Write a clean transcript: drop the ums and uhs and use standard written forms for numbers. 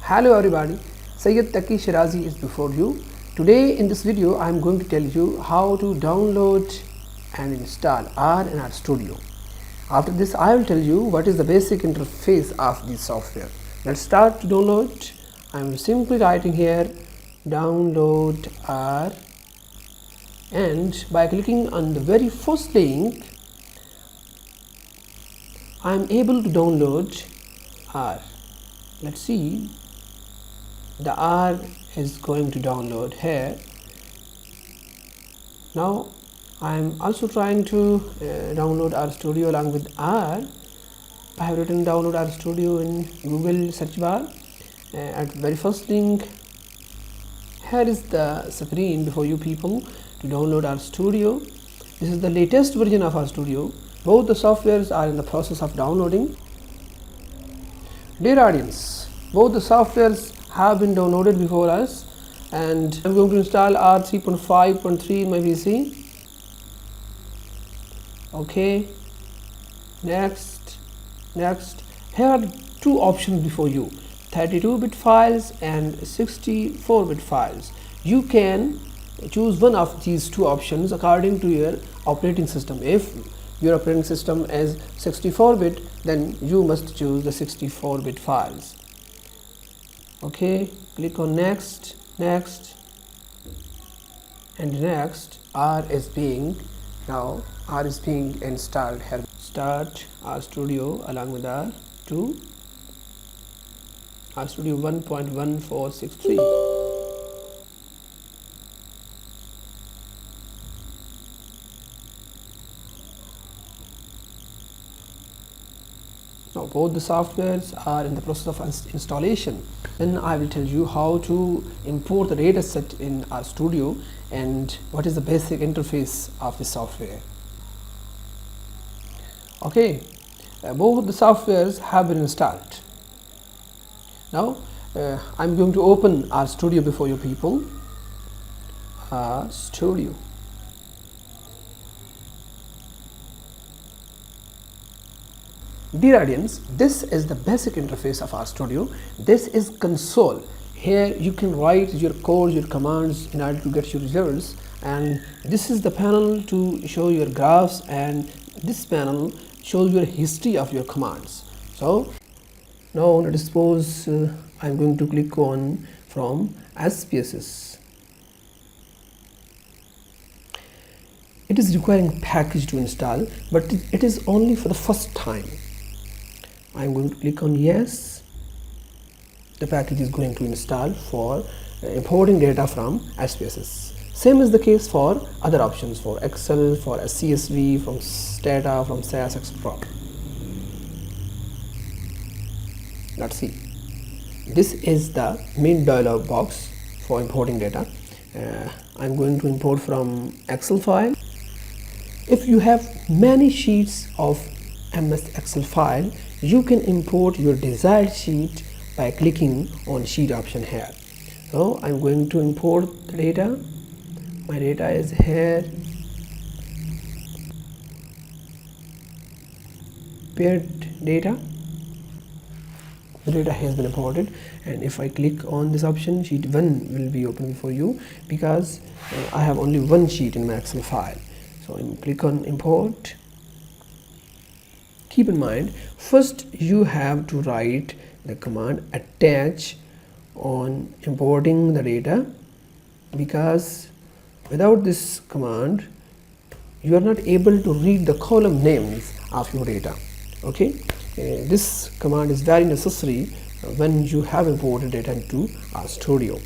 Hello everybody, Sayyid Taqi Shirazi is before you. Today in this video I am going to tell you how to download and install R and Rstudio. After this I will tell you what is the basic interface of this software. Let's start to download. I am simply writing here download R, and by clicking on the very first link I am able to download R. Let's see, the R is going to download here. Now I am also trying to download RStudio along with R. I have written download RStudio in Google search bar. At the very first link, here is the screen before you people to download RStudio. This is the latest version of RStudio. Both the softwares are in the process of downloading. Dear audience, both the softwares have been downloaded before us, and I'm going to install R 3.5.3 in my PC. Okay, next. Here are two options before you: 32-bit files and 64-bit files. You can choose one of these two options according to your operating system. If your operating system is 64-bit, then you must choose the 64-bit files. Okay, click on next, and next. R is being installed here. Start RStudio along with R2, RStudio 1.1463. Now both the softwares are in the process of installation. Then I will tell you how to import the data set in RStudio and what is the basic interface of the software. Okay, both the softwares have been installed. Now I'm going to open RStudio before you people. RStudio. Dear audience, this is the basic interface of RStudio. This is console. Here you can write your code, your commands in order to get your results, and this is the panel to show your graphs, and this panel shows your history of your commands. So now let us suppose I'm going to click on from SPSS. It is requiring package to install, but it is only for the first time. I'm going to click on yes. The package is going to install for importing data from SPSS. Same is the case for other options, for Excel, for CSV, from Stata, from SAS, etc. Let's see. This is the main dialog box for importing data. I'm going to import from Excel file. If you have many sheets of MS Excel file, you can import your desired sheet by clicking on sheet option here. So I'm going to import the data. My data is here. Paired data. The data has been imported, and if I click on this option, sheet 1 will be open for you because I have only one sheet in my Excel file. So I click on import. Keep in mind, first you have to write the command attach on importing the data, because without this command you are not able to read the column names of your data. Okay, this command is very necessary when you have imported data into RStudio.